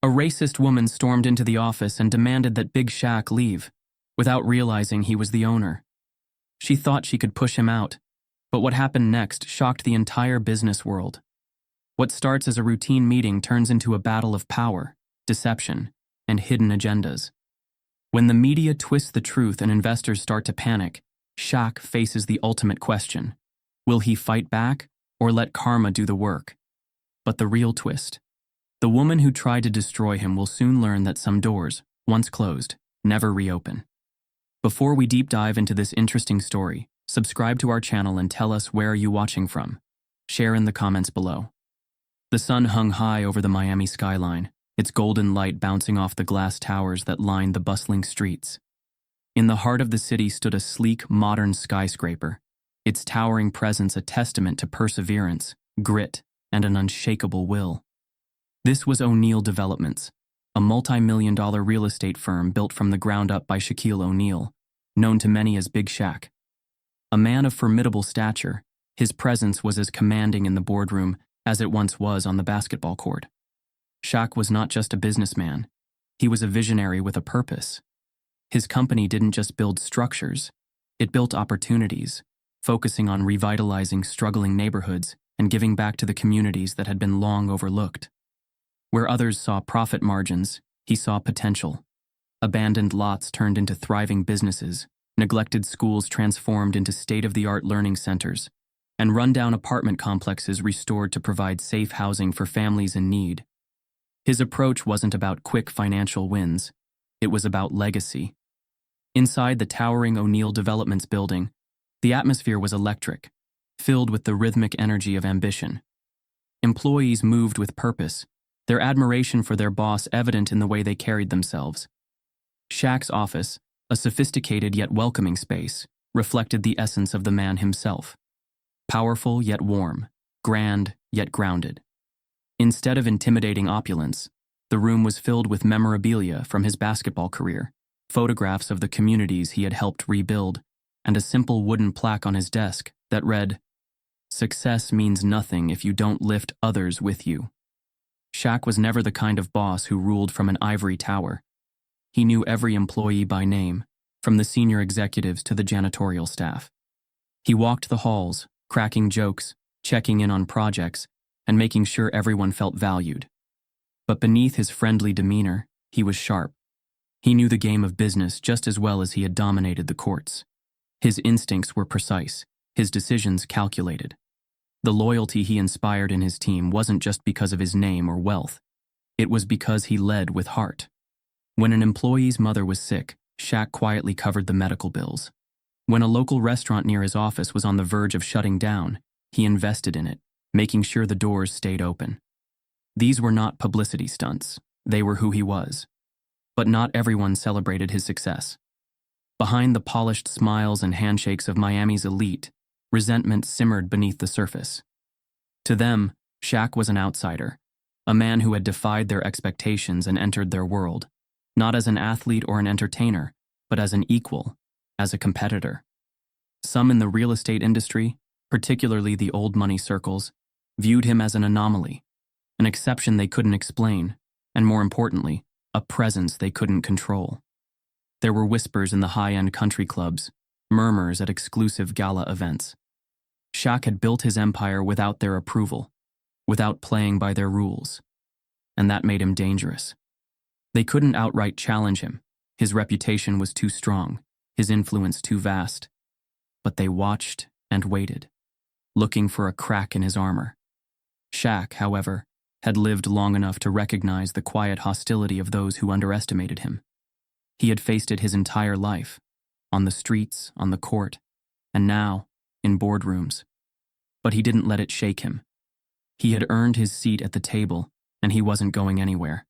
A racist woman stormed into the office and demanded that Big Shaq leave, without realizing he was the owner. She thought she could push him out, but what happened next shocked the entire business world. What starts as a routine meeting turns into a battle of power, deception, and hidden agendas. When the media twists the truth and investors start to panic, Shaq faces the ultimate question. Will he fight back or let karma do the work? But the real twist. The woman who tried to destroy him will soon learn that some doors, once closed, never reopen. Before we deep dive into this interesting story, subscribe to our channel and tell us where are you watching from. Share in the comments below. The sun hung high over the Miami skyline, its golden light bouncing off the glass towers that lined the bustling streets. In the heart of the city stood a sleek, modern skyscraper, its towering presence a testament to perseverance, grit, and an unshakable will. This was O'Neal Developments, a multi-million-dollar real estate firm built from the ground up by Shaquille O'Neal, known to many as Big Shaq. A man of formidable stature, his presence was as commanding in the boardroom as it once was on the basketball court. Shaq was not just a businessman, he was a visionary with a purpose. His company didn't just build structures, it built opportunities, focusing on revitalizing struggling neighborhoods and giving back to the communities that had been long overlooked. Where others saw profit margins, he saw potential. Abandoned lots turned into thriving businesses, neglected schools transformed into state-of-the-art learning centers, and rundown apartment complexes restored to provide safe housing for families in need. His approach wasn't about quick financial wins, it was about legacy. Inside the towering O'Neal Developments building, the atmosphere was electric, filled with the rhythmic energy of ambition. Employees moved with purpose, their admiration for their boss evident in the way they carried themselves. Shaq's office, a sophisticated yet welcoming space, reflected the essence of the man himself. Powerful yet warm, grand yet grounded. Instead of intimidating opulence, the room was filled with memorabilia from his basketball career, photographs of the communities he had helped rebuild, and a simple wooden plaque on his desk that read, "Success means nothing if you don't lift others with you." Shaq was never the kind of boss who ruled from an ivory tower. He knew every employee by name, from the senior executives to the janitorial staff. He walked the halls, cracking jokes, checking in on projects, and making sure everyone felt valued. But beneath his friendly demeanor, he was sharp. He knew the game of business just as well as he had dominated the courts. His instincts were precise, his decisions calculated. The loyalty he inspired in his team wasn't just because of his name or wealth. It was because he led with heart. When an employee's mother was sick, Shaq quietly covered the medical bills. When a local restaurant near his office was on the verge of shutting down, he invested in it, making sure the doors stayed open. These were not publicity stunts. They were who he was. But not everyone celebrated his success. Behind the polished smiles and handshakes of Miami's elite, resentment simmered beneath the surface. To them, Shaq was an outsider, a man who had defied their expectations and entered their world, not as an athlete or an entertainer, but as an equal, as a competitor. Some in the real estate industry, particularly the old money circles, viewed him as an anomaly, an exception they couldn't explain, and more importantly, a presence they couldn't control. There were whispers in the high-end country clubs, murmurs at exclusive gala events. Shaq had built his empire without their approval, without playing by their rules, and that made him dangerous. They couldn't outright challenge him. His reputation was too strong, his influence too vast. But they watched and waited, looking for a crack in his armor. Shaq, however, had lived long enough to recognize the quiet hostility of those who underestimated him. He had faced it his entire life, on the streets, on the court, and now, in boardrooms. But he didn't let it shake him. He had earned his seat at the table, and he wasn't going anywhere.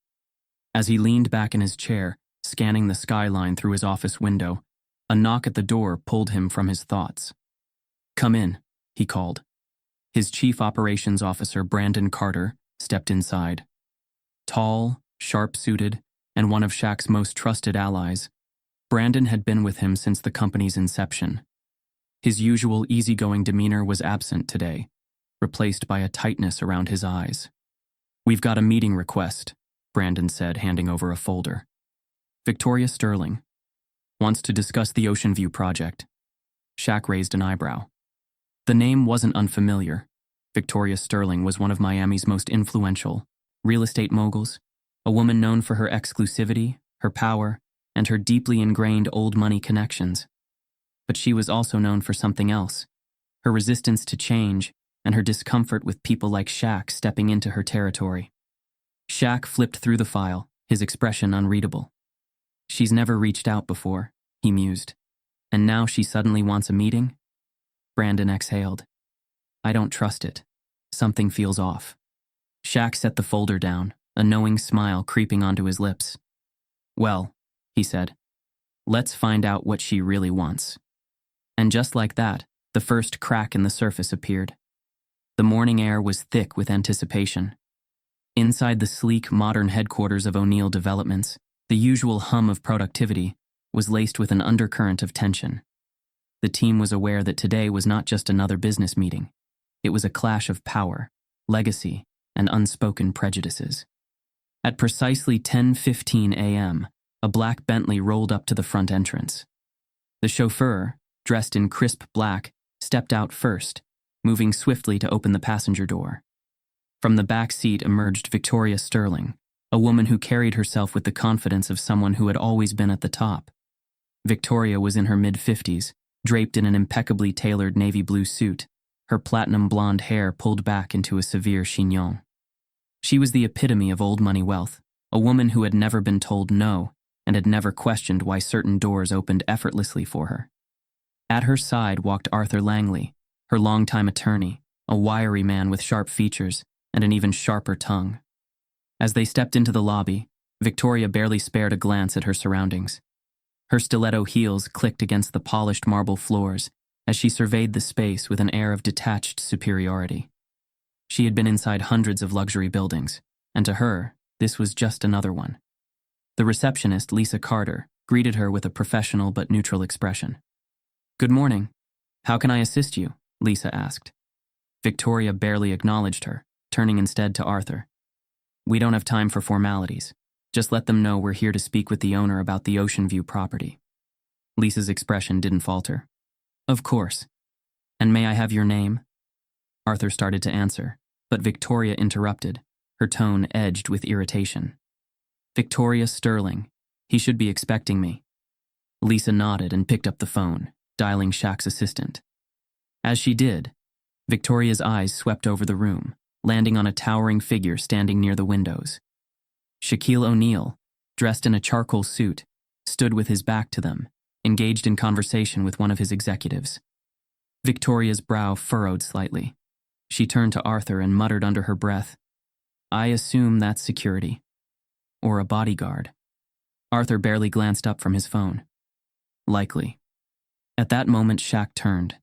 As he leaned back in his chair, scanning the skyline through his office window, a knock at the door pulled him from his thoughts. "Come in," he called. His chief operations officer, Brandon Carter, stepped inside. Tall, sharp-suited, and one of Shaq's most trusted allies, Brandon had been with him since the company's inception. His usual easygoing demeanor was absent today, replaced by a tightness around his eyes. "We've got a meeting request," Brandon said, handing over a folder. Victoria Sterling. Wants to discuss the Ocean View project. Shaq raised an eyebrow. The name wasn't unfamiliar. Victoria Sterling was one of Miami's most influential real estate moguls, a woman known for her exclusivity, her power, and her deeply ingrained old money connections. But she was also known for something else, her resistance to change and her discomfort with people like Shaq stepping into her territory. Shaq flipped through the file, his expression unreadable. She's never reached out before, he mused. And now she suddenly wants a meeting? Brandon exhaled. I don't trust it. Something feels off. Shaq set the folder down, a knowing smile creeping onto his lips. Well, he said, let's find out what she really wants. And just like that, the first crack in the surface appeared. The morning air was thick with anticipation. Inside the sleek, modern headquarters of O'Neal Developments, the usual hum of productivity was laced with an undercurrent of tension. The team was aware that today was not just another business meeting. It was a clash of power, legacy, and unspoken prejudices. At precisely 10:15 a.m., a black Bentley rolled up to the front entrance. The chauffeur, dressed in crisp black, stepped out first, moving swiftly to open the passenger door. From the back seat emerged Victoria Sterling, a woman who carried herself with the confidence of someone who had always been at the top. Victoria was in her mid-50s, draped in an impeccably tailored navy blue suit, her platinum blonde hair pulled back into a severe chignon. She was the epitome of old money wealth, a woman who had never been told no and had never questioned why certain doors opened effortlessly for her. At her side walked Arthur Langley, her longtime attorney, a wiry man with sharp features and an even sharper tongue. As they stepped into the lobby, Victoria barely spared a glance at her surroundings. Her stiletto heels clicked against the polished marble floors as she surveyed the space with an air of detached superiority. She had been inside hundreds of luxury buildings, and to her, this was just another one. The receptionist, Lisa Carter, greeted her with a professional but neutral expression. Good morning. How can I assist you? Lisa asked. Victoria barely acknowledged her, turning instead to Arthur. We don't have time for formalities. Just let them know we're here to speak with the owner about the Ocean View property. Lisa's expression didn't falter. Of course. And may I have your name? Arthur started to answer, but Victoria interrupted, her tone edged with irritation. Victoria Sterling. He should be expecting me. Lisa nodded and picked up the phone, dialing Shaq's assistant. As she did, Victoria's eyes swept over the room, landing on a towering figure standing near the windows. Shaquille O'Neal, dressed in a charcoal suit, stood with his back to them, engaged in conversation with one of his executives. Victoria's brow furrowed slightly. She turned to Arthur and muttered under her breath, I assume that's security. Or a bodyguard. Arthur barely glanced up from his phone. Likely. At that moment, Shaq turned,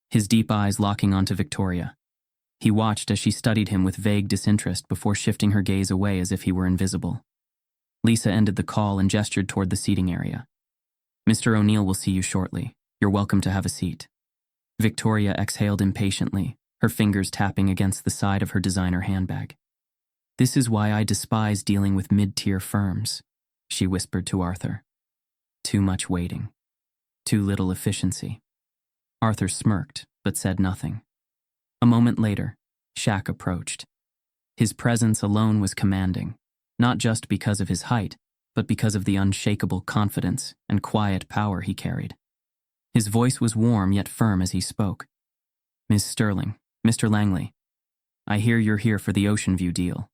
his deep eyes locking onto Victoria. He watched as she studied him with vague disinterest before shifting her gaze away as if he were invisible. Lisa ended the call and gestured toward the seating area. Mr. O'Neal will see you shortly. You're welcome to have a seat. Victoria exhaled impatiently, her fingers tapping against the side of her designer handbag. This is why I despise dealing with mid-tier firms, she whispered to Arthur. Too much waiting. Too little efficiency. Arthur smirked, but said nothing. A moment later, Shaq approached. His presence alone was commanding, not just because of his height, but because of the unshakable confidence and quiet power he carried. His voice was warm yet firm as he spoke. Miss Sterling, Mr. Langley, I hear you're here for the Ocean View deal.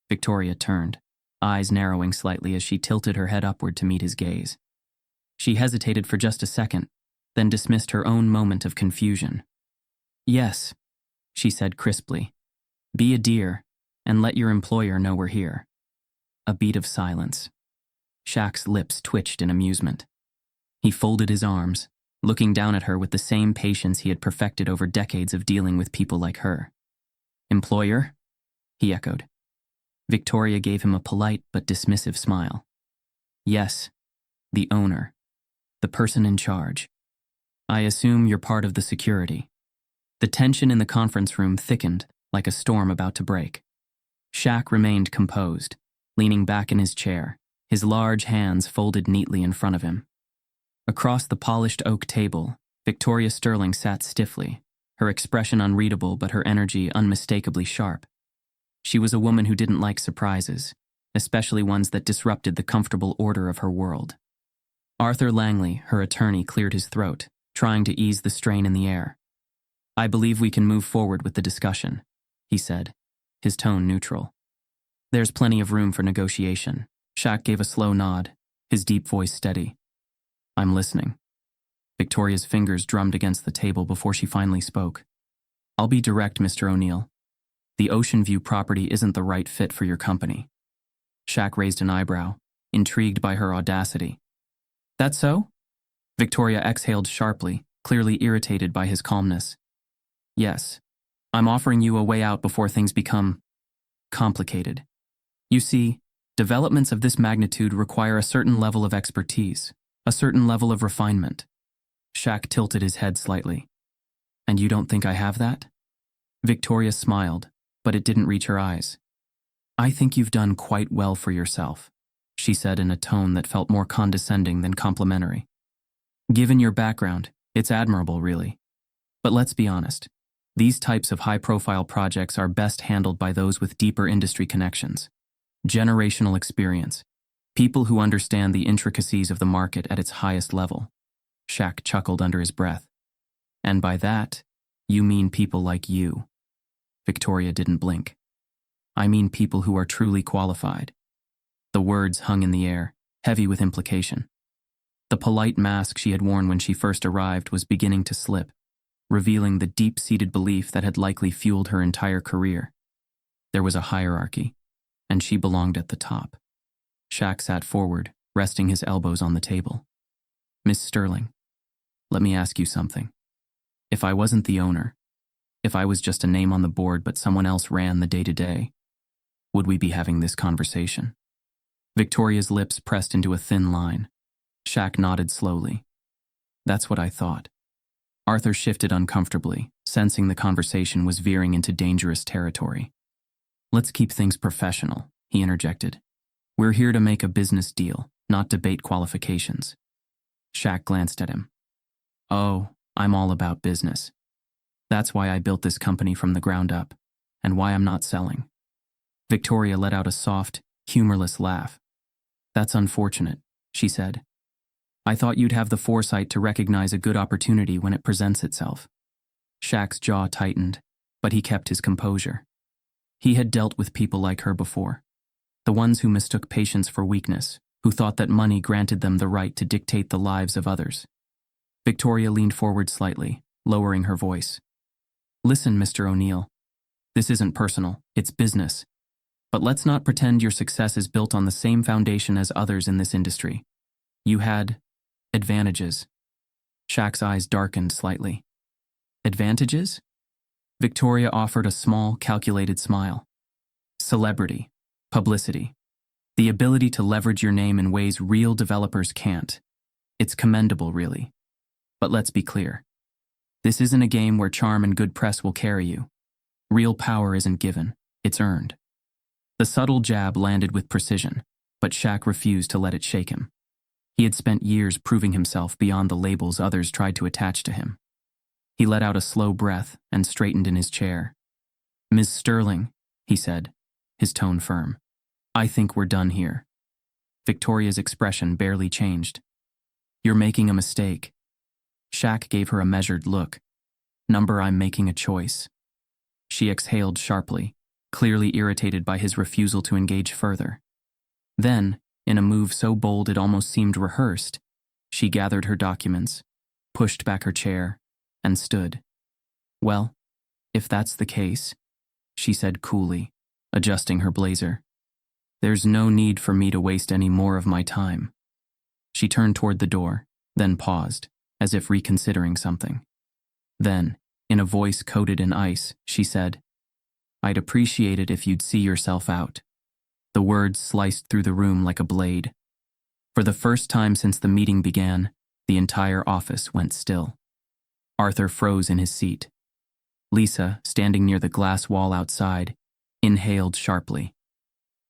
Victoria turned, eyes narrowing slightly as she tilted her head upward to meet his gaze. She hesitated for just a second, then dismissed her own moment of confusion. Yes, she said crisply. Be a dear, and let your employer know we're here. A beat of silence. Shaq's lips twitched in amusement. He folded his arms, looking down at her with the same patience he had perfected over decades of dealing with people like her. Employer? He echoed. Victoria gave him a polite but dismissive smile. Yes, the owner, the person in charge. I assume you're part of the security. The tension in the conference room thickened like a storm about to break. Shaq remained composed, leaning back in his chair, his large hands folded neatly in front of him. Across the polished oak table, Victoria Sterling sat stiffly, her expression unreadable but her energy unmistakably sharp. She was a woman who didn't like surprises, especially ones that disrupted the comfortable order of her world. Arthur Langley, her attorney, cleared his throat, trying to ease the strain in the air. "I believe we can move forward with the discussion," he said, his tone neutral. "There's plenty of room for negotiation." Shaq gave a slow nod, his deep voice steady. "I'm listening." Victoria's fingers drummed against the table before she finally spoke. "I'll be direct, Mr. O'Neal. The Ocean View property isn't the right fit for your company." Shaq raised an eyebrow, intrigued by her audacity. "That so?" Victoria exhaled sharply, clearly irritated by his calmness. "Yes. I'm offering you a way out before things become complicated. You see, developments of this magnitude require a certain level of expertise, a certain level of refinement." Shaq tilted his head slightly. "And you don't think I have that?" Victoria smiled, but it didn't reach her eyes. "I think you've done quite well for yourself," she said in a tone that felt more condescending than complimentary. "Given your background, it's admirable, really. But let's be honest, these types of high-profile projects are best handled by those with deeper industry connections, generational experience, people who understand the intricacies of the market at its highest level." Shaq chuckled under his breath. "And by that, you mean people like you." Victoria didn't blink. "I mean people who are truly qualified." The words hung in the air, heavy with implication. The polite mask she had worn when she first arrived was beginning to slip, revealing the deep-seated belief that had likely fueled her entire career. There was a hierarchy, and she belonged at the top. Shaq sat forward, resting his elbows on the table. "Miss Sterling, let me ask you something. If I wasn't the owner, if I was just a name on the board but someone else ran the day-to-day, would we be having this conversation?" Victoria's lips pressed into a thin line. Shaq nodded slowly. "That's what I thought." Arthur shifted uncomfortably, sensing the conversation was veering into dangerous territory. "Let's keep things professional," he interjected. "We're here to make a business deal, not debate qualifications." Shaq glanced at him. "Oh, I'm all about business. That's why I built this company from the ground up, and why I'm not selling." Victoria let out a soft, humorless laugh. "That's unfortunate," she said. "I thought you'd have the foresight to recognize a good opportunity when it presents itself." Shaq's jaw tightened, but he kept his composure. He had dealt with people like her before. The ones who mistook patience for weakness, who thought that money granted them the right to dictate the lives of others. Victoria leaned forward slightly, lowering her voice. "Listen, Mr. O'Neal. This isn't personal, it's business. But let's not pretend your success is built on the same foundation as others in this industry. You had advantages." Shaq's eyes darkened slightly. "Advantages?" Victoria offered a small, calculated smile. "Celebrity, publicity, the ability to leverage your name in ways real developers can't. It's commendable, really. But let's be clear. This isn't a game where charm and good press will carry you. Real power isn't given, it's earned." The subtle jab landed with precision, but Shaq refused to let it shake him. He had spent years proving himself beyond the labels others tried to attach to him. He let out a slow breath and straightened in his chair. "Ms. Sterling," he said, his tone firm, "I think we're done here." Victoria's expression barely changed. "You're making a mistake." Shaq gave her a measured look. "Number, I'm making a choice." She exhaled sharply, clearly irritated by his refusal to engage further. Then, in a move so bold it almost seemed rehearsed, she gathered her documents, pushed back her chair, and stood. "Well, if that's the case," she said coolly, adjusting her blazer, "there's no need for me to waste any more of my time." She turned toward the door, then paused, as if reconsidering something. Then, in a voice coated in ice, she said, "I'd appreciate it if you'd see yourself out." The words sliced through the room like a blade. For the first time since the meeting began, the entire office went still. Arthur froze in his seat. Lisa, standing near the glass wall outside, inhaled sharply.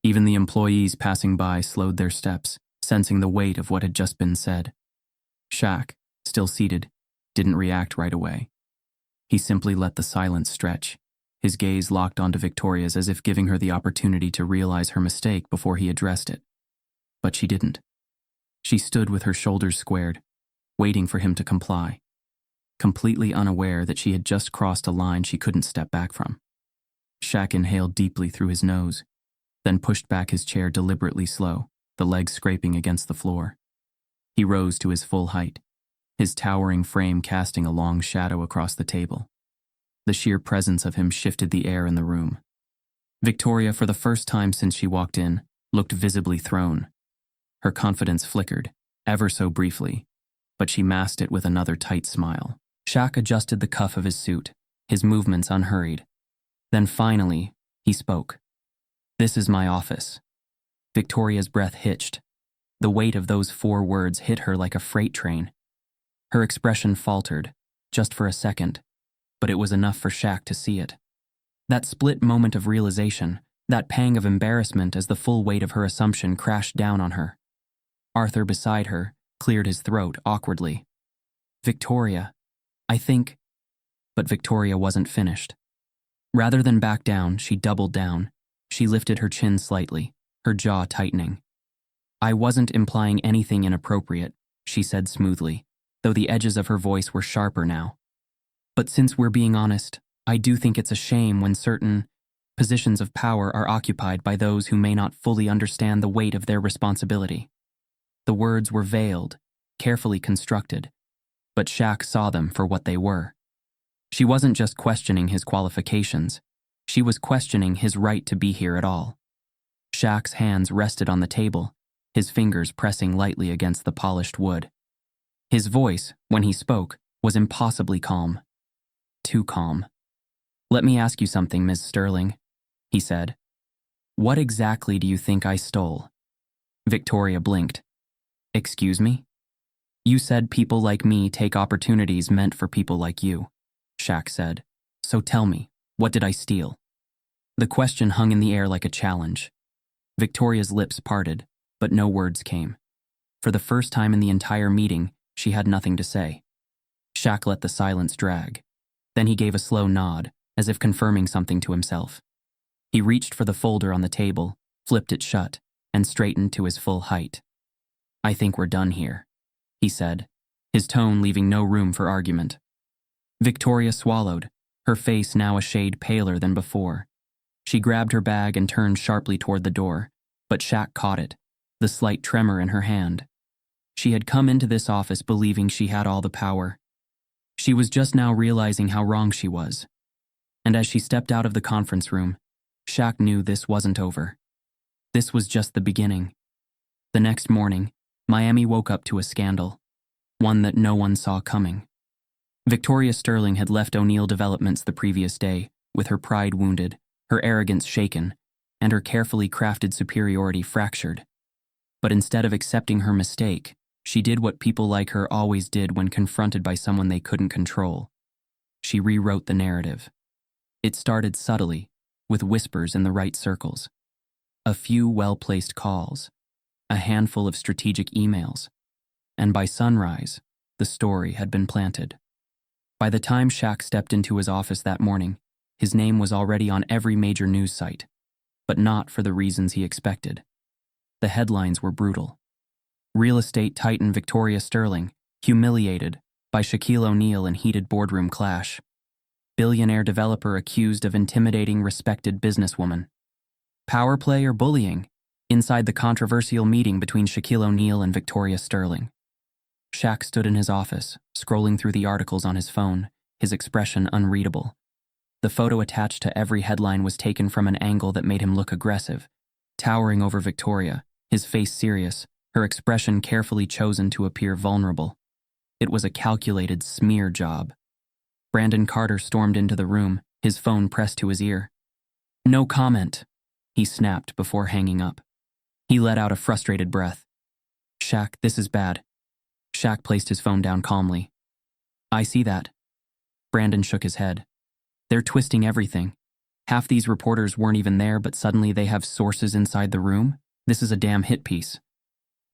Even the employees passing by slowed their steps, sensing the weight of what had just been said. Shaq, still seated, didn't react right away. He simply let the silence stretch, his gaze locked onto Victoria's as if giving her the opportunity to realize her mistake before he addressed it. But she didn't. She stood with her shoulders squared, waiting for him to comply, completely unaware that she had just crossed a line she couldn't step back from. Shaq inhaled deeply through his nose, then pushed back his chair deliberately slow, the legs scraping against the floor. He rose to his full height, his towering frame casting a long shadow across the table. The sheer presence of him shifted the air in the room. Victoria, for the first time since she walked in, looked visibly thrown. Her confidence flickered, ever so briefly, but she masked it with another tight smile. Shaq adjusted the cuff of his suit, his movements unhurried. Then finally, he spoke. "This is my office." Victoria's breath hitched. The weight of those 4 words hit her like a freight train. Her expression faltered, just for a second, but it was enough for Shaq to see it. That split moment of realization, that pang of embarrassment as the full weight of her assumption crashed down on her. Arthur beside her cleared his throat awkwardly. "Victoria, I think..." But Victoria wasn't finished. Rather than back down, she doubled down. She lifted her chin slightly, her jaw tightening. "I wasn't implying anything inappropriate," she said smoothly, though the edges of her voice were sharper now. "But since we're being honest, I do think it's a shame when certain positions of power are occupied by those who may not fully understand the weight of their responsibility." The words were veiled, carefully constructed, but Shaq saw them for what they were. She wasn't just questioning his qualifications, she was questioning his right to be here at all. Shaq's hands rested on the table, his fingers pressing lightly against the polished wood. His voice, when he spoke, was impossibly calm. Too calm. "Let me ask you something, Ms. Sterling," he said. "What exactly do you think I stole?" Victoria blinked. "Excuse me?" "You said people like me take opportunities meant for people like you," Shaq said. "So tell me, what did I steal?" The question hung in the air like a challenge. Victoria's lips parted, but no words came. For the first time in the entire meeting, she had nothing to say. Shaq let the silence drag. Then he gave a slow nod, as if confirming something to himself. He reached for the folder on the table, flipped it shut, and straightened to his full height. "I think we're done here," he said, his tone leaving no room for argument. Victoria swallowed, her face now a shade paler than before. She grabbed her bag and turned sharply toward the door, but Shaq caught it, the slight tremor in her hand. She had come into this office believing she had all the power. She was just now realizing how wrong she was. And as she stepped out of the conference room, Shaq knew this wasn't over. This was just the beginning. The next morning, Miami woke up to a scandal, one that no one saw coming. Victoria Sterling had left O'Neal Developments the previous day, with her pride wounded, her arrogance shaken, and her carefully crafted superiority fractured. But instead of accepting her mistake, she did what people like her always did when confronted by someone they couldn't control. She rewrote the narrative. It started subtly, with whispers in the right circles. A few well-placed calls, a handful of strategic emails, and by sunrise, the story had been planted. By the time Shaq stepped into his office that morning, his name was already on every major news site, but not for the reasons he expected. The headlines were brutal. Real estate titan Victoria Sterling, humiliated by Shaquille O'Neal in heated boardroom clash. Billionaire developer accused of intimidating respected businesswoman. Power play or bullying inside the controversial meeting between Shaquille O'Neal and Victoria Sterling. Shaq stood in his office, scrolling through the articles on his phone, his expression unreadable. The photo attached to every headline was taken from an angle that made him look aggressive, towering over Victoria, his face serious, her expression carefully chosen to appear vulnerable. It was a calculated smear job. Brandon Carter stormed into the room, his phone pressed to his ear. "No comment," he snapped before hanging up. He let out a frustrated breath. "Shaq, this is bad." Shaq placed his phone down calmly. "I see that." Brandon shook his head. "They're twisting everything. Half these reporters weren't even there, but suddenly they have sources inside the room? This is a damn hit piece.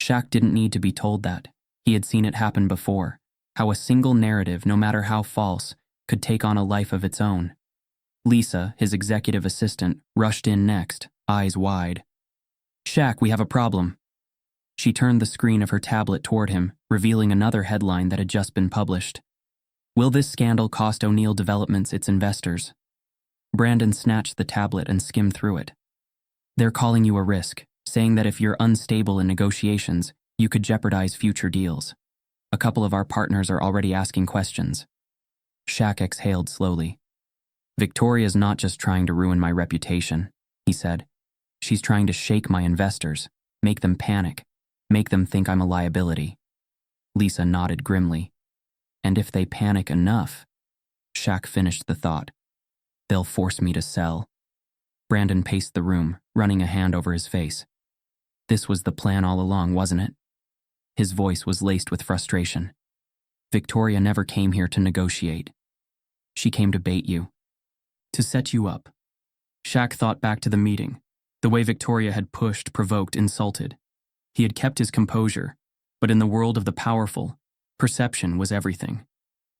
Shaq didn't need to be told that. He had seen it happen before. How a single narrative, no matter how false, could take on a life of its own. Lisa, his executive assistant, rushed in next, eyes wide. "Shaq, we have a problem." She turned the screen of her tablet toward him, revealing another headline that had just been published. "Will this scandal cost O'Neal Developments its investors?" Brandon snatched the tablet and skimmed through it. "They're calling you a risk, saying that if you're unstable in negotiations, you could jeopardize future deals. A couple of our partners are already asking questions." Shaq exhaled slowly. "Victoria's not just trying to ruin my reputation," he said. "She's trying to shake my investors, make them panic, make them think I'm a liability." Lisa nodded grimly. "And if they panic enough," Shaq finished the thought, "they'll force me to sell." Brandon paced the room, running a hand over his face. "This was the plan all along, wasn't it?" His voice was laced with frustration. "Victoria never came here to negotiate. She came to bait you. To set you up." Shaq thought back to the meeting, the way Victoria had pushed, provoked, insulted. He had kept his composure, but in the world of the powerful, perception was everything.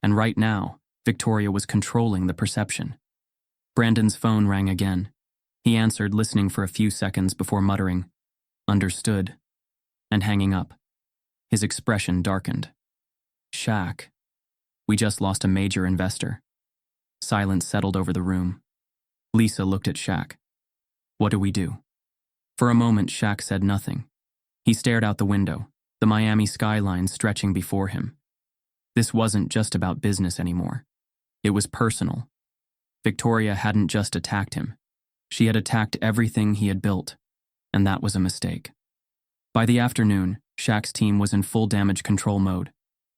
And right now, Victoria was controlling the perception. Brandon's phone rang again. He answered, listening for a few seconds before muttering, "Understood," and hanging up. His expression darkened. "Shaq, we just lost a major investor." Silence settled over the room. Lisa looked at Shaq. "What do we do?" For a moment, Shaq said nothing. He stared out the window, the Miami skyline stretching before him. This wasn't just about business anymore. It was personal. Victoria hadn't just attacked him. She had attacked everything he had built, and that was a mistake. By the afternoon, Shaq's team was in full damage control mode.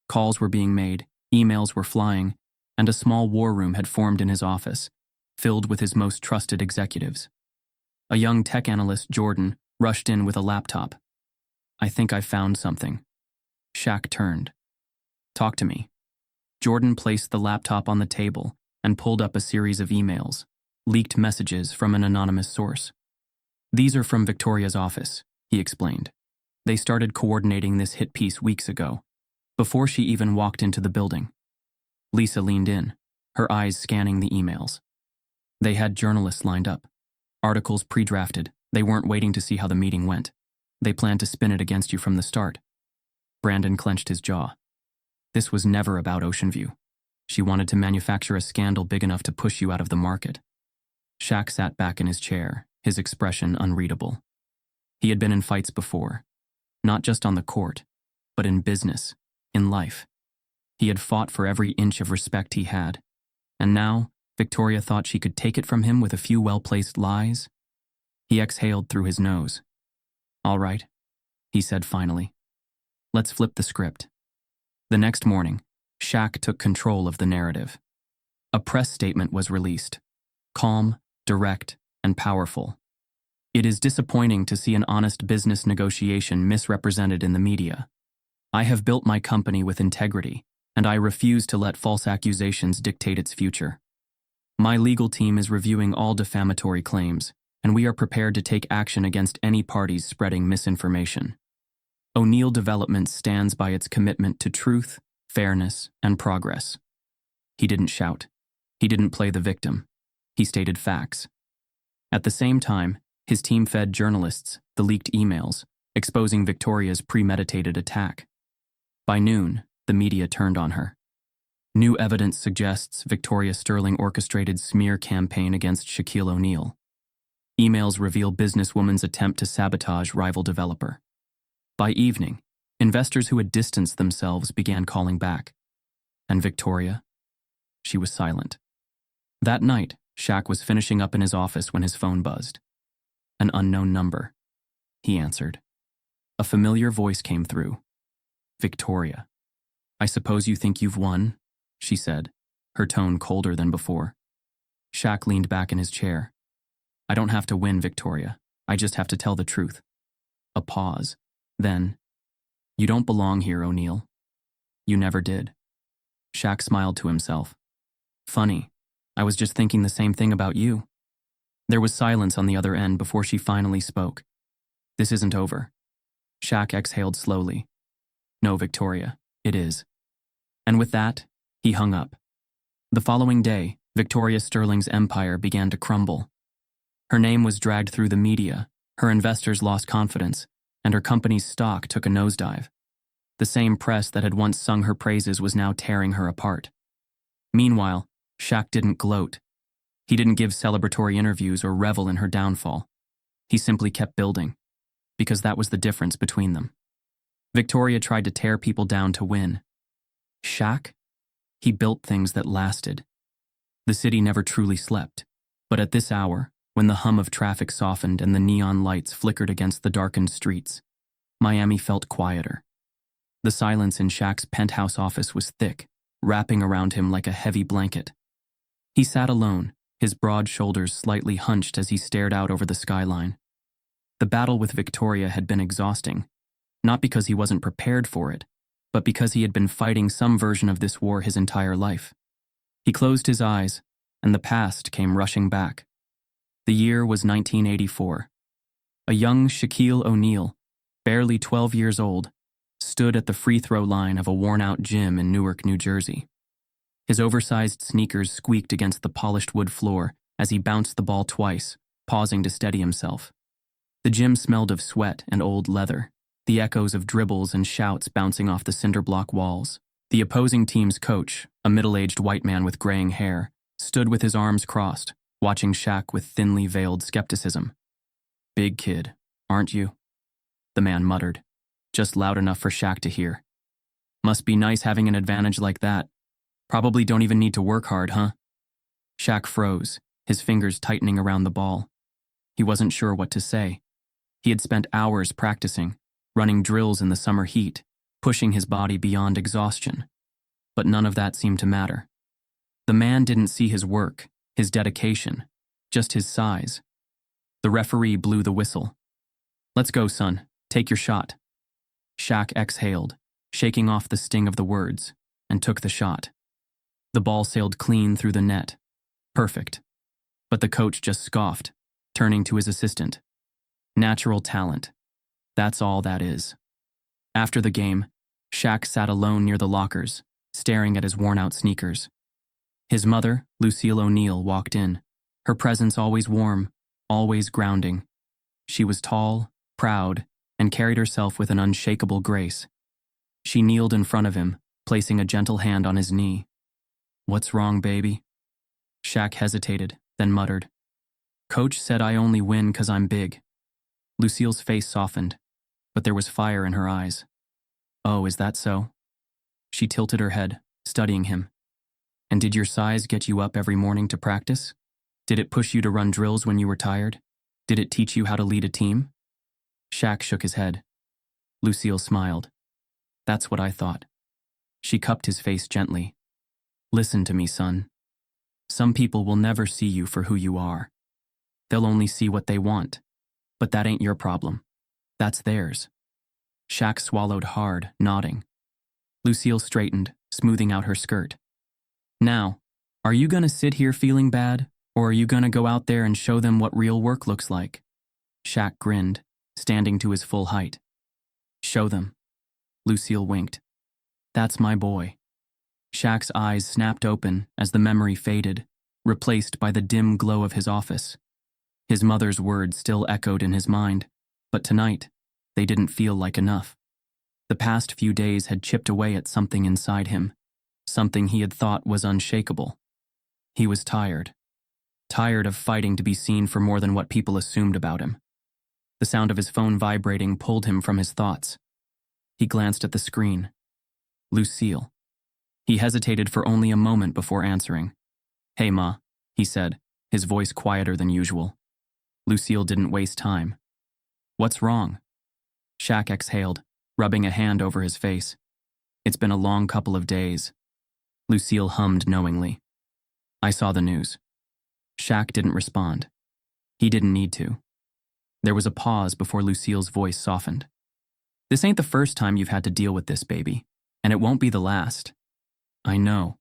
Calls were being made, emails were flying, and a small war room had formed in his office, filled with his most trusted executives. A young tech analyst, Jordan, rushed in with a laptop. "I think I found something." Shaq turned. "Talk to me." Jordan placed the laptop on the table and pulled up a series of emails, leaked messages from an anonymous source. "These are from Victoria's office," he explained. "They started coordinating this hit piece weeks ago, before she even walked into the building." Lisa leaned in, her eyes scanning the emails. They had journalists lined up. Articles pre-drafted. They weren't waiting to see how the meeting went. They planned to spin it against you from the start. Brandon clenched his jaw. This was never about Ocean View. She wanted to manufacture a scandal big enough to push you out of the market. Shaq sat back in his chair, his expression unreadable. He had been in fights before, not just on the court, but in business, in life. He had fought for every inch of respect he had, and now Victoria thought she could take it from him with a few well-placed lies. He exhaled through his nose. "All right," he said finally. "Let's flip the script." The next morning, Shaq took control of the narrative. A press statement was released. Calm, direct, and powerful. "It is disappointing to see an honest business negotiation misrepresented in the media. I have built my company with integrity, and I refuse to let false accusations dictate its future. My legal team is reviewing all defamatory claims, and we are prepared to take action against any parties spreading misinformation. O'Neal Developments stands by its commitment to truth, fairness, and progress." He didn't shout. He didn't play the victim. He stated facts. At the same time, his team fed journalists the leaked emails, exposing Victoria's premeditated attack. By noon, the media turned on her. New evidence suggests Victoria Sterling orchestrated smear campaign against Shaquille O'Neal. Emails reveal businesswoman's attempt to sabotage rival developer. By evening, investors who had distanced themselves began calling back. And Victoria? She was silent. That night, Shaq was finishing up in his office when his phone buzzed. An unknown number. He answered. A familiar voice came through. "Victoria. I suppose you think you've won?" she said, her tone colder than before. Shaq leaned back in his chair. "I don't have to win, Victoria. I just have to tell the truth." A pause. Then, "You don't belong here, O'Neal. You never did." Shaq smiled to himself. "Funny. I was just thinking the same thing about you." There was silence on the other end before she finally spoke. "This isn't over." Shaq exhaled slowly. "No, Victoria, it is." And with that, he hung up. The following day, Victoria Sterling's empire began to crumble. Her name was dragged through the media, her investors lost confidence, and her company's stock took a nosedive. The same press that had once sung her praises was now tearing her apart. Meanwhile, Shaq didn't gloat. He didn't give celebratory interviews or revel in her downfall. He simply kept building, because that was the difference between them. Victoria tried to tear people down to win. Shaq? He built things that lasted. The city never truly slept, but at this hour, when the hum of traffic softened and the neon lights flickered against the darkened streets, Miami felt quieter. The silence in Shaq's penthouse office was thick, wrapping around him like a heavy blanket. He sat alone, his broad shoulders slightly hunched as he stared out over the skyline. The battle with Victoria had been exhausting, not because he wasn't prepared for it, but because he had been fighting some version of this war his entire life. He closed his eyes, and the past came rushing back. The year was 1984. A young Shaquille O'Neal, barely 12 years old, stood at the free throw line of a worn-out gym in Newark, New Jersey. His oversized sneakers squeaked against the polished wood floor as he bounced the ball twice, pausing to steady himself. The gym smelled of sweat and old leather, the echoes of dribbles and shouts bouncing off the cinder block walls. The opposing team's coach, a middle-aged white man with graying hair, stood with his arms crossed, watching Shaq with thinly veiled skepticism. "Big kid, aren't you?" the man muttered, just loud enough for Shaq to hear. "Must be nice having an advantage like that. Probably don't even need to work hard, huh?" Shaq froze, his fingers tightening around the ball. He wasn't sure what to say. He had spent hours practicing, running drills in the summer heat, pushing his body beyond exhaustion. But none of that seemed to matter. The man didn't see his work, his dedication, just his size. The referee blew the whistle. "Let's go, son. Take your shot." Shaq exhaled, shaking off the sting of the words, and took the shot. The ball sailed clean through the net. Perfect. But the coach just scoffed, turning to his assistant. "Natural talent. That's all that is." After the game, Shaq sat alone near the lockers, staring at his worn-out sneakers. His mother, Lucille O'Neal, walked in, her presence always warm, always grounding. She was tall, proud, and carried herself with an unshakable grace. She kneeled in front of him, placing a gentle hand on his knee. "What's wrong, baby?" Shaq hesitated, then muttered, "Coach said I only win 'cause I'm big." Lucille's face softened, but there was fire in her eyes. "Oh, is that so?" She tilted her head, studying him. "And did your size get you up every morning to practice? Did it push you to run drills when you were tired? Did it teach you how to lead a team?" Shaq shook his head. Lucille smiled. "That's what I thought." She cupped his face gently. "Listen to me, son. Some people will never see you for who you are. They'll only see what they want. But that ain't your problem. That's theirs." Shaq swallowed hard, nodding. Lucille straightened, smoothing out her skirt. "Now, are you gonna sit here feeling bad, or are you gonna go out there and show them what real work looks like?" Shaq grinned, standing to his full height. "Show them." Lucille winked. "That's my boy." Shaq's eyes snapped open as the memory faded, replaced by the dim glow of his office. His mother's words still echoed in his mind, but tonight, they didn't feel like enough. The past few days had chipped away at something inside him, something he had thought was unshakable. He was tired. Tired of fighting to be seen for more than what people assumed about him. The sound of his phone vibrating pulled him from his thoughts. He glanced at the screen. Lucille. He hesitated for only a moment before answering. "Hey, Ma," he said, his voice quieter than usual. Lucille didn't waste time. "What's wrong?" Shaq exhaled, rubbing a hand over his face. "It's been a long couple of days." Lucille hummed knowingly. "I saw the news." Shaq didn't respond. He didn't need to. There was a pause before Lucille's voice softened. "This ain't the first time you've had to deal with this, baby, and it won't be the last." "I know,"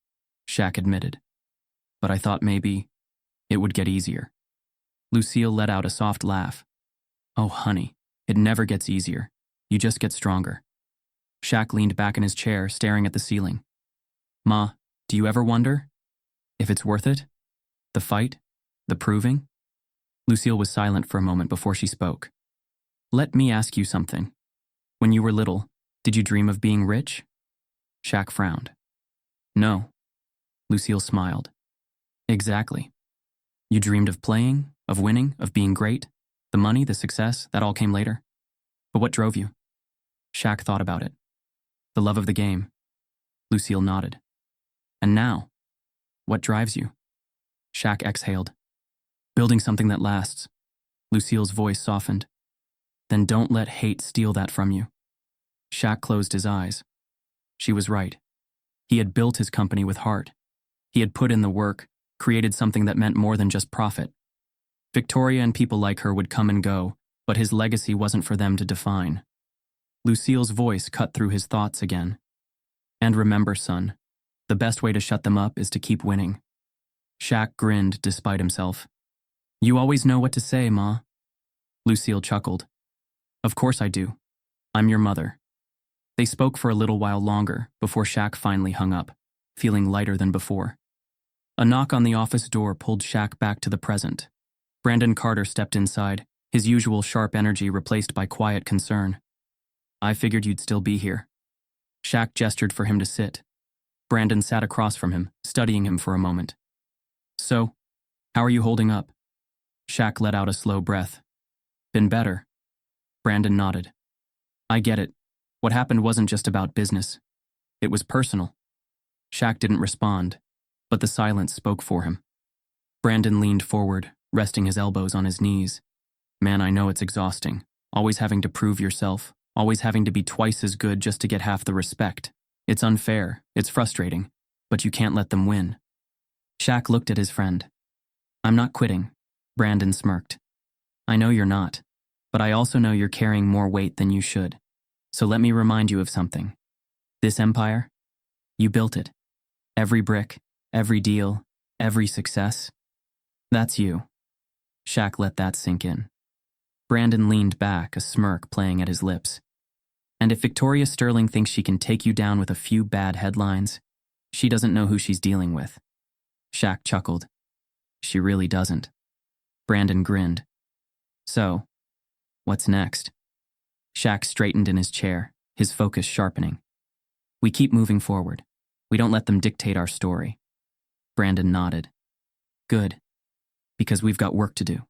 Shaq admitted. "But I thought maybe it would get easier." Lucille let out a soft laugh. Oh, honey, it never gets easier. You just get stronger. Shaq leaned back in his chair, staring at the ceiling. Ma, do you ever wonder if it's worth it? The fight? The proving? Lucille was silent for a moment before she spoke. Let me ask you something. When you were little, did you dream of being rich? Shaq frowned. No. Lucille smiled. Exactly. You dreamed of playing, of winning, of being great. The money, the success, that all came later. But what drove you? Shaq thought about it. The love of the game. Lucille nodded. And now, what drives you? Shaq exhaled. Building something that lasts. Lucille's voice softened. Then don't let hate steal that from you. Shaq closed his eyes. She was right. He had built his company with heart. He had put in the work, created something that meant more than just profit. Victoria and people like her would come and go, but his legacy wasn't for them to define. Lucille's voice cut through his thoughts again. And remember, son, the best way to shut them up is to keep winning. Shaq grinned despite himself. You always know what to say, Ma. Lucille chuckled. Of course I do. I'm your mother. They spoke for a little while longer before Shaq finally hung up, feeling lighter than before. A knock on the office door pulled Shaq back to the present. Brandon Carter stepped inside, his usual sharp energy replaced by quiet concern. I figured you'd still be here. Shaq gestured for him to sit. Brandon sat across from him, studying him for a moment. So, how are you holding up? Shaq let out a slow breath. Been better. Brandon nodded. I get it. What happened wasn't just about business. It was personal. Shaq didn't respond, but the silence spoke for him. Brandon leaned forward, resting his elbows on his knees. Man, I know it's exhausting. Always having to prove yourself. Always having to be twice as good just to get half the respect. It's unfair. It's frustrating. But you can't let them win. Shaq looked at his friend. I'm not quitting. Brandon smirked. I know you're not. But I also know you're carrying more weight than you should. So let me remind you of something. This empire, you built it. Every brick, every deal, every success. That's you. Shaq let that sink in. Brandon leaned back, a smirk playing at his lips. And if Victoria Sterling thinks she can take you down with a few bad headlines, she doesn't know who she's dealing with. Shaq chuckled. She really doesn't. Brandon grinned. So, what's next? Shaq straightened in his chair, his focus sharpening. We keep moving forward. We don't let them dictate our story. Brandon nodded. Good. Because we've got work to do.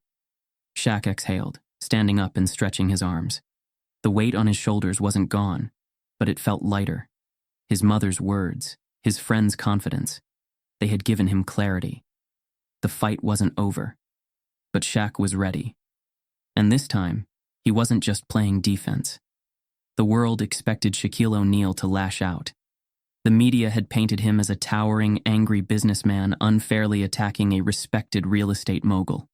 Shaq exhaled, standing up and stretching his arms. The weight on his shoulders wasn't gone, but it felt lighter. His mother's words, his friend's confidence, they had given him clarity. The fight wasn't over, but Shaq was ready. And this time, he wasn't just playing defense. The world expected Shaquille O'Neal to lash out. The media had painted him as a towering, angry businessman unfairly attacking a respected real estate mogul.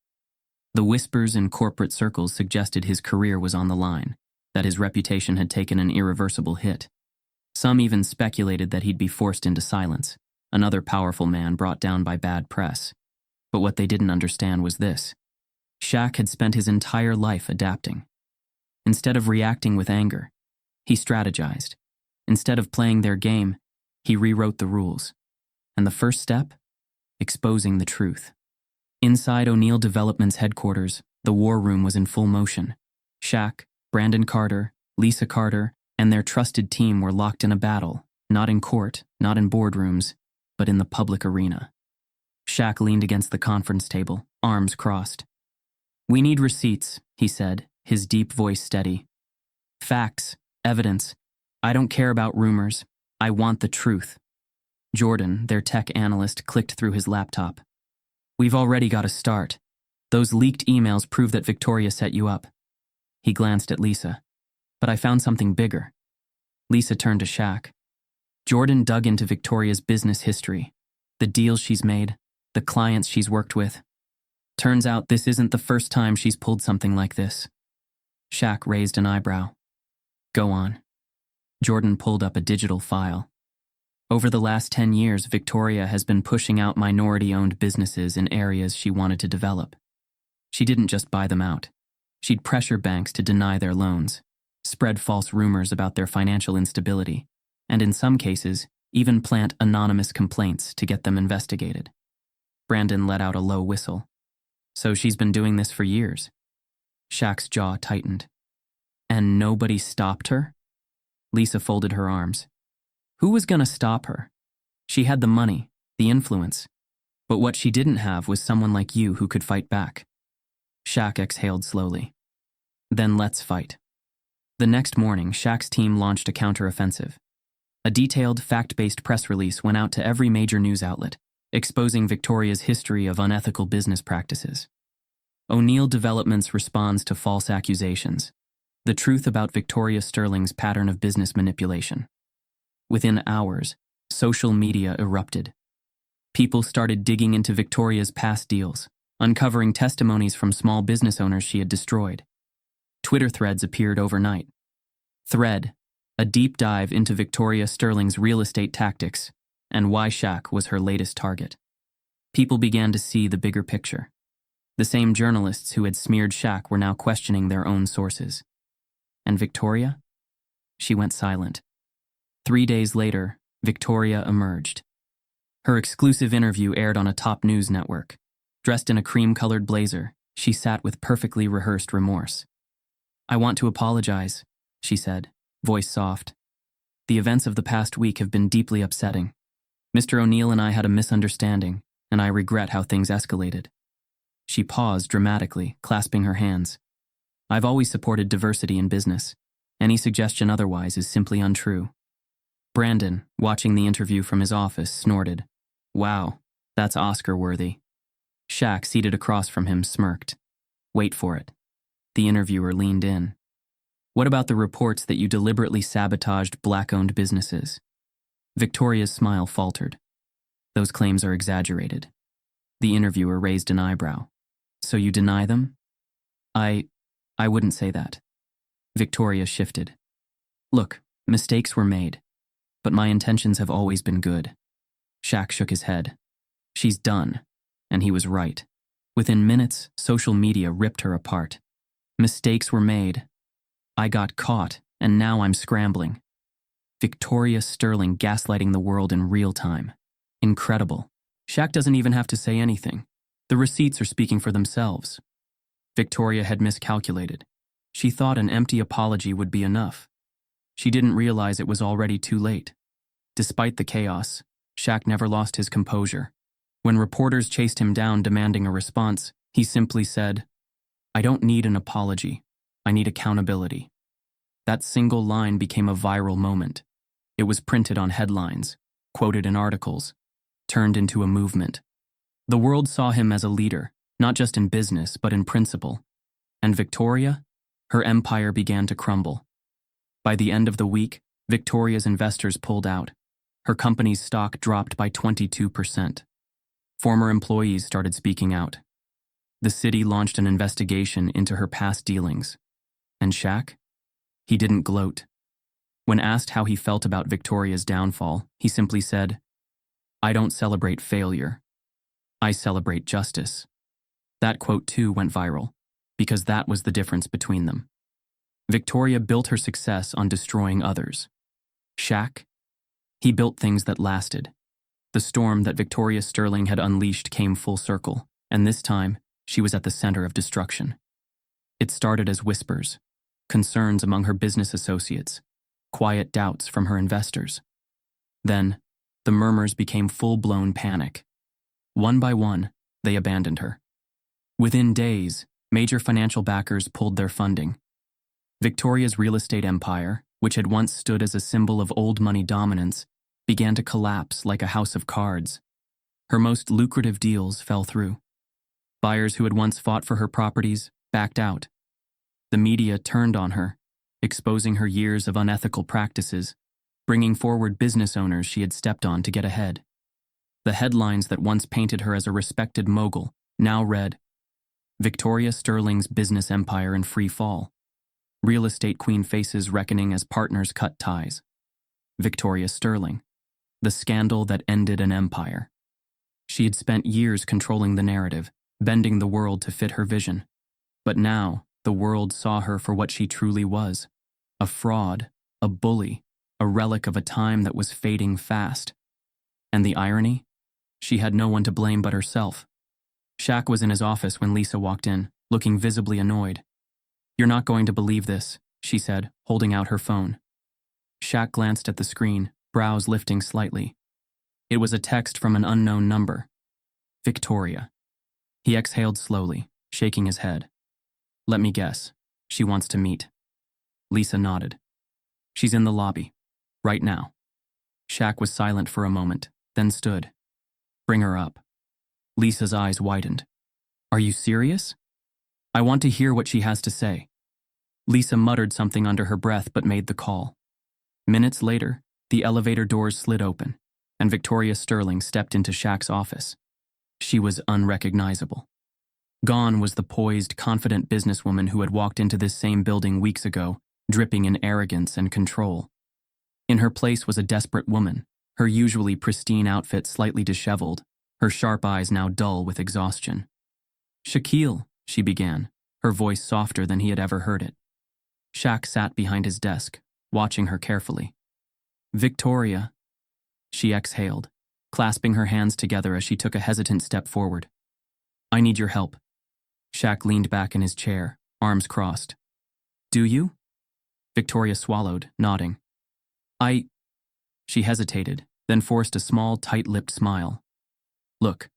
The whispers in corporate circles suggested his career was on the line, that his reputation had taken an irreversible hit. Some even speculated that he'd be forced into silence, another powerful man brought down by bad press. But what they didn't understand was this. Shaq had spent his entire life adapting. Instead of reacting with anger, he strategized. Instead of playing their game, he rewrote the rules. And the first step? Exposing the truth. Inside O'Neal Development's headquarters, the war room was in full motion. Shaq, Brandon Carter, Lisa Carter, and their trusted team were locked in a battle, not in court, not in boardrooms, but in the public arena. Shaq leaned against the conference table, arms crossed. We need receipts, he said, his deep voice steady. Facts, evidence. I don't care about rumors. I want the truth. Jordan, their tech analyst, clicked through his laptop. We've already got a start. Those leaked emails prove that Victoria set you up. He glanced at Lisa. But I found something bigger. Lisa turned to Shaq. Jordan dug into Victoria's business history, the deals she's made, the clients she's worked with. Turns out this isn't the first time she's pulled something like this. Shaq raised an eyebrow. Go on. Jordan pulled up a digital file. Over the last 10 years, Victoria has been pushing out minority-owned businesses in areas she wanted to develop. She didn't just buy them out. She'd pressure banks to deny their loans, spread false rumors about their financial instability, and in some cases, even plant anonymous complaints to get them investigated. Brandon let out a low whistle. So she's been doing this for years. Shaq's jaw tightened. And nobody stopped her? Lisa folded her arms. Who was gonna stop her? She had the money, the influence. But what she didn't have was someone like you who could fight back. Shaq exhaled slowly. Then let's fight. The next morning, Shaq's team launched a counteroffensive. A detailed, fact-based press release went out to every major news outlet, exposing Victoria's history of unethical business practices. O'Neal Developments responds to false accusations. The truth about Victoria Sterling's pattern of business manipulation. Within hours, social media erupted. People started digging into Victoria's past deals, uncovering testimonies from small business owners she had destroyed. Twitter threads appeared overnight. Thread, a deep dive into Victoria Sterling's real estate tactics and why Shaq was her latest target. People began to see the bigger picture. The same journalists who had smeared Shaq were now questioning their own sources. And Victoria? She went silent. 3 days later, Victoria emerged. Her exclusive interview aired on a top news network. Dressed in a cream-colored blazer, she sat with perfectly rehearsed remorse. I want to apologize, she said, voice soft. The events of the past week have been deeply upsetting. Mr. O'Neal and I had a misunderstanding, and I regret how things escalated. She paused dramatically, clasping her hands. I've always supported diversity in business. Any suggestion otherwise is simply untrue. Brandon, watching the interview from his office, snorted. Wow, that's Oscar-worthy. Shaq, seated across from him, smirked. Wait for it. The interviewer leaned in. What about the reports that you deliberately sabotaged black-owned businesses? Victoria's smile faltered. Those claims are exaggerated. The interviewer raised an eyebrow. So you deny them? I wouldn't say that. Victoria shifted. Look, mistakes were made, but my intentions have always been good. Shaq shook his head. She's done, and he was right. Within minutes, social media ripped her apart. Mistakes were made. I got caught, and now I'm scrambling. Victoria Sterling gaslighting the world in real time. Incredible. Shaq doesn't even have to say anything. The receipts are speaking for themselves. Victoria had miscalculated. She thought an empty apology would be enough. She didn't realize it was already too late. Despite the chaos, Shaq never lost his composure. When reporters chased him down demanding a response, he simply said, I don't need an apology. I need accountability. That single line became a viral moment. It was printed on headlines, quoted in articles, turned into a movement. The world saw him as a leader, not just in business, but in principle. And Victoria? Her empire began to crumble. By the end of the week, Victoria's investors pulled out. Her company's stock dropped by 22%. Former employees started speaking out. The city launched an investigation into her past dealings. And Shaq? He didn't gloat. When asked how he felt about Victoria's downfall, he simply said, I don't celebrate failure. I celebrate justice. That quote too went viral, because that was the difference between them. Victoria built her success on destroying others. Shaq? He built things that lasted. The storm that Victoria Sterling had unleashed came full circle, and this time, she was at the center of destruction. It started as whispers, concerns among her business associates, quiet doubts from her investors. Then, the murmurs became full-blown panic. One by one, they abandoned her. Within days, major financial backers pulled their funding. Victoria's real estate empire, which had once stood as a symbol of old money dominance, began to collapse like a house of cards. Her most lucrative deals fell through. Buyers who had once fought for her properties backed out. The media turned on her, exposing her years of unethical practices, bringing forward business owners she had stepped on to get ahead. The headlines that once painted her as a respected mogul now read, Victoria Sterling's business empire in free fall. Real estate queen faces reckoning as partners cut ties. Victoria Sterling, the scandal that ended an empire. She had spent years controlling the narrative, bending the world to fit her vision. But now, the world saw her for what she truly was: a fraud, a bully, a relic of a time that was fading fast. And the irony? She had no one to blame but herself. Shaq was in his office when Lisa walked in, looking visibly annoyed. "You're not going to believe this," she said, holding out her phone. Shaq glanced at the screen, brows lifting slightly. It was a text from an unknown number. Victoria. He exhaled slowly, shaking his head. "Let me guess. She wants to meet." Lisa nodded. "She's in the lobby. Right now." Shaq was silent for a moment, then stood. "Bring her up." Lisa's eyes widened. "Are you serious? I want to hear what she has to say." Lisa muttered something under her breath but made the call. Minutes later, the elevator doors slid open, and Victoria Sterling stepped into Shaq's office. She was unrecognizable. Gone was the poised, confident businesswoman who had walked into this same building weeks ago, dripping in arrogance and control. In her place was a desperate woman, her usually pristine outfit slightly disheveled, her sharp eyes now dull with exhaustion. "Shaquille," she began, her voice softer than he had ever heard it. Shaq sat behind his desk, watching her carefully. "Victoria," she exhaled, clasping her hands together as she took a hesitant step forward. "I need your help." Shaq leaned back in his chair, arms crossed. "Do you?" Victoria swallowed, nodding. She hesitated, then forced a small, tight-lipped smile. "Look,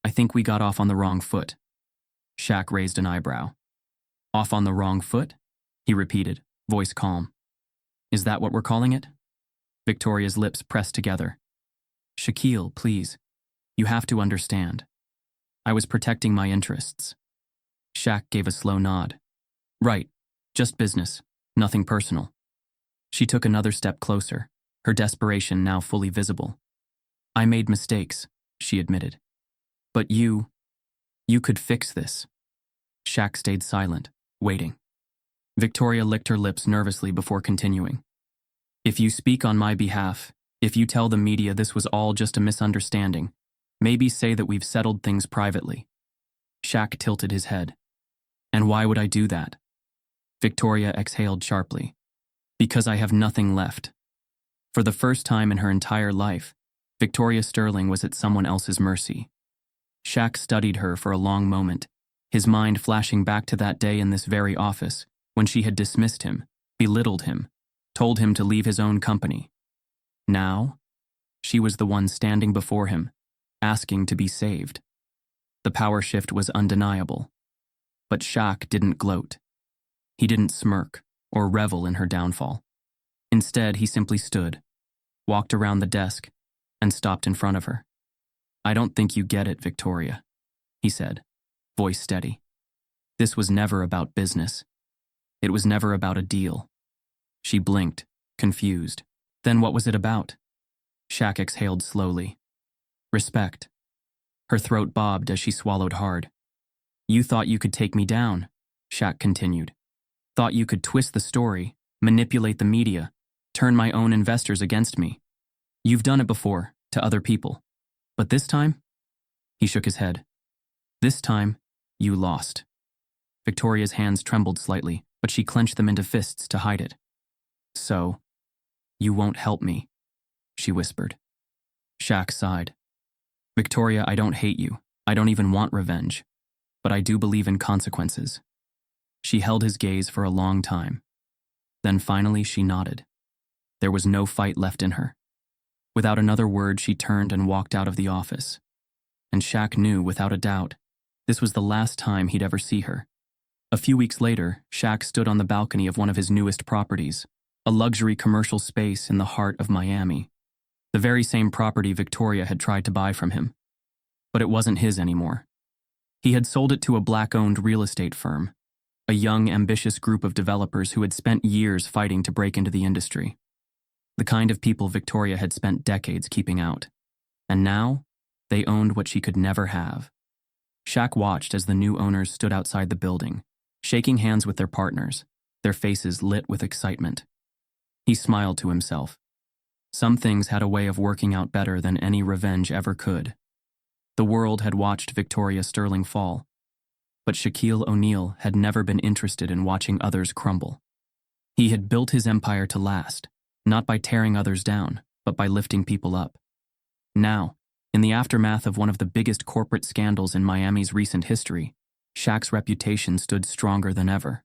I think we got off on the wrong foot." Shaq raised an eyebrow. "Off on the wrong foot?" he repeated, voice calm. "Is that what we're calling it?" Victoria's lips pressed together. "Shaquille, please. You have to understand. I was protecting my interests." Shaq gave a slow nod. "Right, just business, nothing personal." She took another step closer, her desperation now fully visible. "I made mistakes," she admitted. "But you could fix this." Shaq stayed silent, waiting. Victoria licked her lips nervously before continuing. "If you speak on my behalf, if you tell the media this was all just a misunderstanding, maybe say that we've settled things privately." Shaq tilted his head. "And why would I do that?" Victoria exhaled sharply. "Because I have nothing left." For the first time in her entire life, Victoria Sterling was at someone else's mercy. Shaq studied her for a long moment, his mind flashing back to that day in this very office, when she had dismissed him, belittled him, told him to leave his own company. Now, she was the one standing before him, asking to be saved. The power shift was undeniable. But Shaq didn't gloat. He didn't smirk or revel in her downfall. Instead, he simply stood, walked around the desk, and stopped in front of her. "I don't think you get it, Victoria," he said, voice steady. "This was never about business. It was never about a deal." She blinked, confused. "Then what was it about?" Shaq exhaled slowly. "Respect." Her throat bobbed as she swallowed hard. "You thought you could take me down," Shaq continued. "Thought you could twist the story, manipulate the media, turn my own investors against me. You've done it before, to other people. But this time?" He shook his head. "This time, you lost." Victoria's hands trembled slightly, but she clenched them into fists to hide it. "So, you won't help me," she whispered. Shaq sighed. "Victoria, I don't hate you. I don't even want revenge. But I do believe in consequences." She held his gaze for a long time. Then finally she nodded. There was no fight left in her. Without another word, she turned and walked out of the office. And Shaq knew, without a doubt, this was the last time he'd ever see her. A few weeks later, Shaq stood on the balcony of one of his newest properties, a luxury commercial space in the heart of Miami. The very same property Victoria had tried to buy from him. But it wasn't his anymore. He had sold it to a black-owned real estate firm, a young, ambitious group of developers who had spent years fighting to break into the industry. The kind of people Victoria had spent decades keeping out. And now, they owned what she could never have. Shaq watched as the new owners stood outside the building, shaking hands with their partners, their faces lit with excitement. He smiled to himself. Some things had a way of working out better than any revenge ever could. The world had watched Victoria Sterling fall, but Shaquille O'Neal had never been interested in watching others crumble. He had built his empire to last, not by tearing others down, but by lifting people up. Now, in the aftermath of one of the biggest corporate scandals in Miami's recent history, Shaq's reputation stood stronger than ever.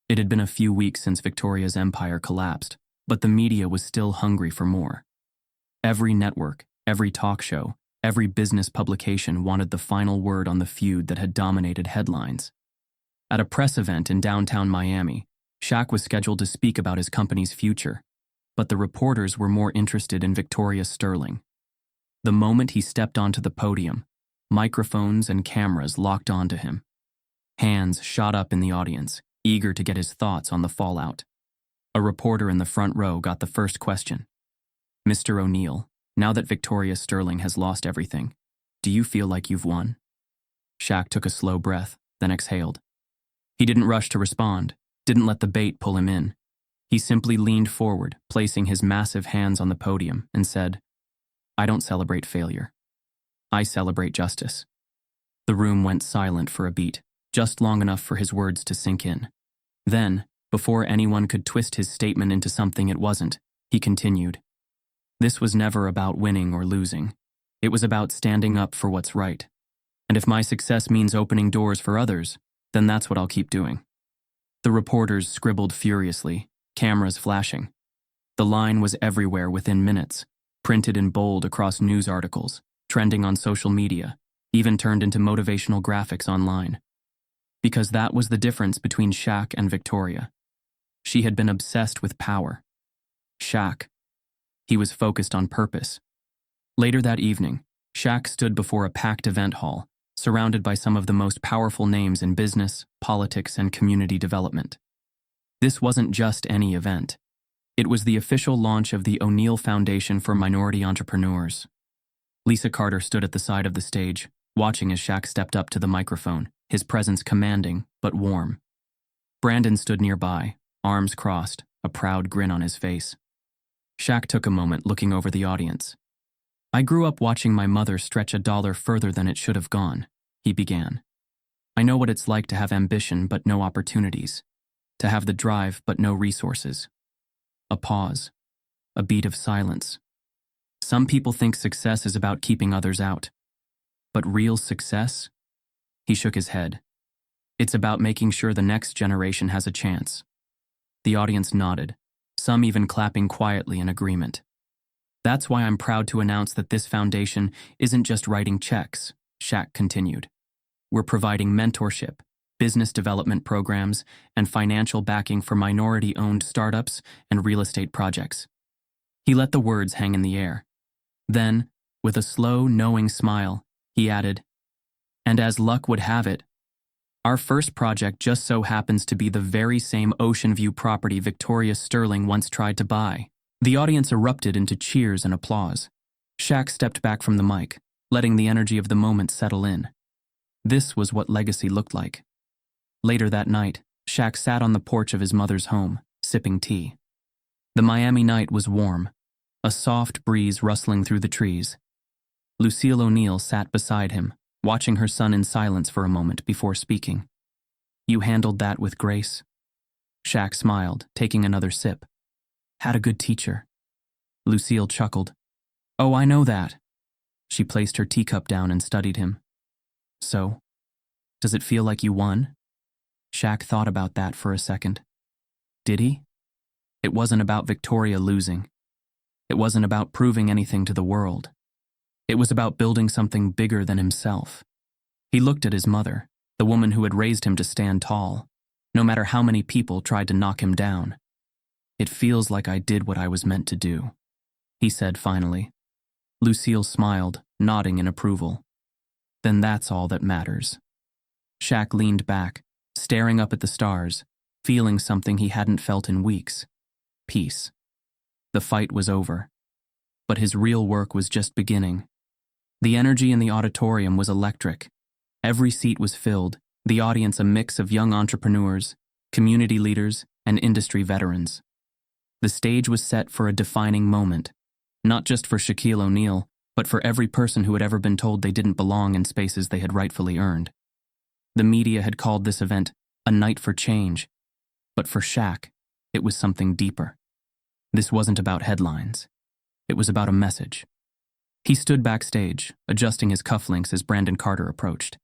It had been a few weeks since Victoria's empire collapsed, but the media was still hungry for more. Every network, every talk show, every business publication wanted the final word on the feud that had dominated headlines. At a press event in downtown Miami, Shaq was scheduled to speak about his company's future, but the reporters were more interested in Victoria Sterling. The moment he stepped onto the podium, microphones and cameras locked onto him. Hands shot up in the audience, eager to get his thoughts on the fallout. A reporter in the front row got the first question. "Mr. O'Neal, now that Victoria Sterling has lost everything, do you feel like you've won?" Shaq took a slow breath, then exhaled. He didn't rush to respond, didn't let the bait pull him in. He simply leaned forward, placing his massive hands on the podium, and said, "I don't celebrate failure. I celebrate justice." The room went silent for a beat, just long enough for his words to sink in. Then, before anyone could twist his statement into something it wasn't, he continued. "This was never about winning or losing. It was about standing up for what's right. And if my success means opening doors for others, then that's what I'll keep doing." The reporters scribbled furiously, cameras flashing. The line was everywhere within minutes, printed in bold across news articles, trending on social media, even turned into motivational graphics online. Because that was the difference between Shaq and Victoria. She had been obsessed with power. Shaq, he was focused on purpose. Later that evening, Shaq stood before a packed event hall, surrounded by some of the most powerful names in business, politics, and community development. This wasn't just any event. It was the official launch of the O'Neal Foundation for Minority Entrepreneurs. Lisa Carter stood at the side of the stage, watching as Shaq stepped up to the microphone, his presence commanding but warm. Brandon stood nearby, arms crossed, a proud grin on his face. Shaq took a moment looking over the audience. "I grew up watching my mother stretch a dollar further than it should have gone," he began. "I know what it's like to have ambition but no opportunities, to have the drive but no resources." A pause, a beat of silence. "Some people think success is about keeping others out. But real success?" He shook his head. "It's about making sure the next generation has a chance." The audience nodded, some even clapping quietly in agreement. "That's why I'm proud to announce that this foundation isn't just writing checks," Shaq continued. "We're providing mentorship, business development programs, and financial backing for minority-owned startups and real estate projects." He let the words hang in the air. Then, with a slow, knowing smile, he added, "And as luck would have it, our first project just so happens to be the very same ocean view property Victoria Sterling once tried to buy." The audience erupted into cheers and applause. Shaq stepped back from the mic, letting the energy of the moment settle in. This was what legacy looked like. Later that night, Shaq sat on the porch of his mother's home, sipping tea. The Miami night was warm, a soft breeze rustling through the trees. Lucille O'Neal sat beside him, watching her son in silence for a moment before speaking. "You handled that with grace." Shaq smiled, taking another sip. "Had a good teacher." Lucille chuckled. "Oh, I know that." She placed her teacup down and studied him. "So, does it feel like you won?" Shaq thought about that for a second. Did he? It wasn't about Victoria losing. It wasn't about proving anything to the world. It was about building something bigger than himself. He looked at his mother, the woman who had raised him to stand tall, no matter how many people tried to knock him down. "It feels like I did what I was meant to do," he said finally. Lucille smiled, nodding in approval. "Then that's all that matters." Shaq leaned back, staring up at the stars, feeling something he hadn't felt in weeks. Peace. The fight was over. But his real work was just beginning. The energy in the auditorium was electric. Every seat was filled, the audience a mix of young entrepreneurs, community leaders, and industry veterans. The stage was set for a defining moment, not just for Shaquille O'Neal, but for every person who had ever been told they didn't belong in spaces they had rightfully earned. The media had called this event a night for change, but for Shaq, it was something deeper. This wasn't about headlines. It was about a message. He stood backstage, adjusting his cufflinks as Brandon Carter approached.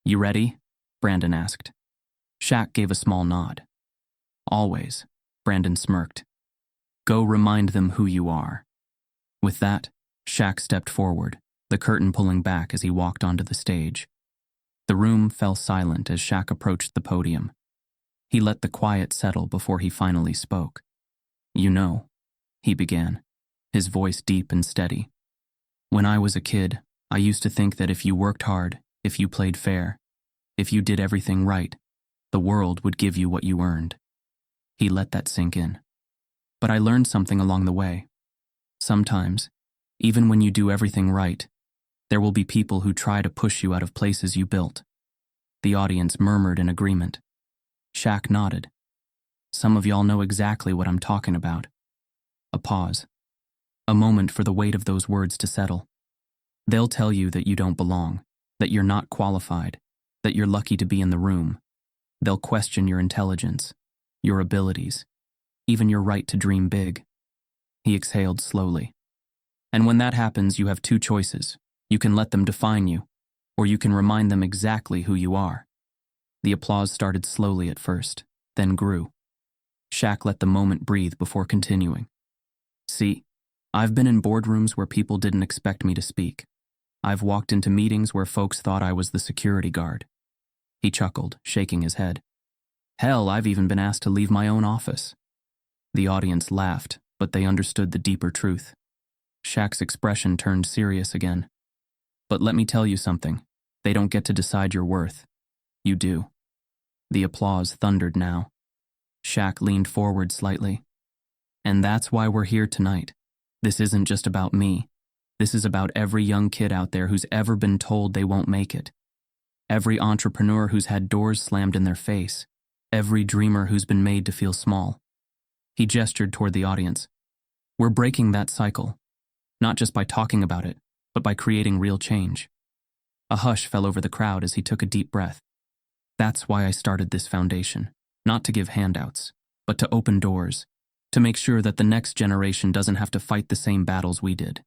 "You ready?" Brandon asked. Shaq gave a small nod. "Always," Brandon smirked. "Go remind them who you are." With that, Shaq stepped forward, the curtain pulling back as he walked onto the stage. The room fell silent as Shaq approached the podium. He let the quiet settle before he finally spoke. "You know," he began, his voice deep and steady. "When I was a kid, I used to think that if you worked hard, if you played fair, if you did everything right, the world would give you what you earned." He let that sink in. "But I learned something along the way. Sometimes, even when you do everything right, there will be people who try to push you out of places you built." The audience murmured in agreement. Shaq nodded. "Some of y'all know exactly what I'm talking about." A pause. A moment for the weight of those words to settle. They'll tell you that you don't belong, that you're not qualified, that you're lucky to be in the room. They'll question your intelligence, your abilities, even your right to dream big. He exhaled slowly. "And when that happens, you have two choices. You can let them define you, or you can remind them exactly who you are." The applause started slowly at first, then grew. Shaq let the moment breathe before continuing. "See, I've been in boardrooms where people didn't expect me to speak. I've walked into meetings where folks thought I was the security guard." He chuckled, shaking his head. "Hell, I've even been asked to leave my own office." The audience laughed, but they understood the deeper truth. Shaq's expression turned serious again. "But let me tell you something. They don't get to decide your worth. You do." The applause thundered now. Shaq leaned forward slightly. "And that's why we're here tonight. This isn't just about me. This is about every young kid out there who's ever been told they won't make it. Every entrepreneur who's had doors slammed in their face. Every dreamer who's been made to feel small." He gestured toward the audience. "We're breaking that cycle, not just by talking about it, but by creating real change." A hush fell over the crowd as he took a deep breath. "That's why I started this foundation, not to give handouts, but to open doors, to make sure that the next generation doesn't have to fight the same battles we did."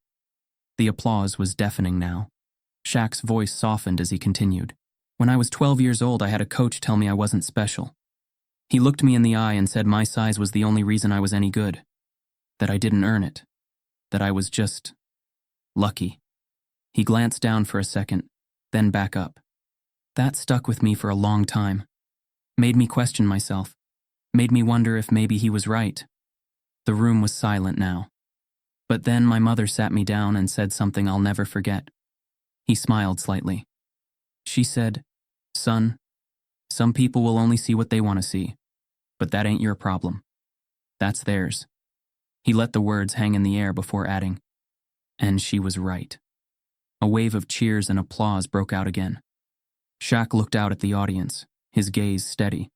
The applause was deafening now. Shaq's voice softened as he continued. "When I was 12 years old, I had a coach tell me I wasn't special. He looked me in the eye and said my size was the only reason I was any good, that I didn't earn it, that I was just lucky." He glanced down for a second, then back up. "That stuck with me for a long time. Made me question myself. Made me wonder if maybe he was right." The room was silent now. "But then my mother sat me down and said something I'll never forget." He smiled slightly. She said, "Son, some people will only see what they want to see, but that ain't your problem. That's theirs." He let the words hang in the air before adding, "And she was right." A wave of cheers and applause broke out again. Shaq looked out at the audience, his gaze steady.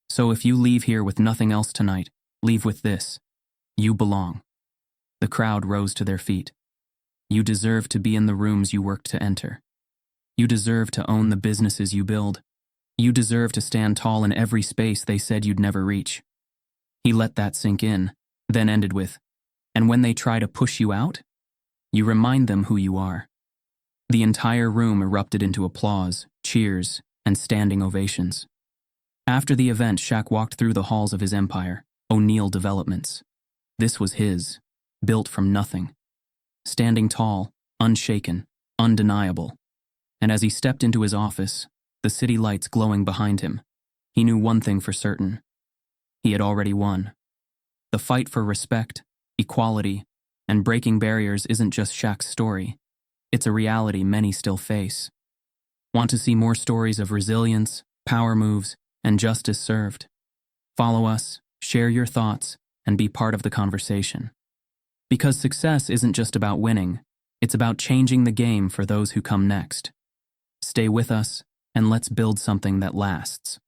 "So if you leave here with nothing else tonight, leave with this. You belong." The crowd rose to their feet. "You deserve to be in the rooms you worked to enter. You deserve to own the businesses you build. You deserve to stand tall in every space they said you'd never reach." He let that sink in, then ended with, "And when they try to push you out, you remind them who you are." The entire room erupted into applause, cheers, and standing ovations. After the event, Shaq walked through the halls of his empire, O'Neal Developments. This was his, built from nothing. Standing tall, unshaken, undeniable. And as he stepped into his office, the city lights glowing behind him, he knew one thing for certain. He had already won. The fight for respect, equality, and breaking barriers isn't just Shaq's story. It's a reality many still face. Want to see more stories of resilience, power moves, and justice served? Follow us, share your thoughts, and be part of the conversation. Because success isn't just about winning, it's about changing the game for those who come next. Stay with us, and let's build something that lasts.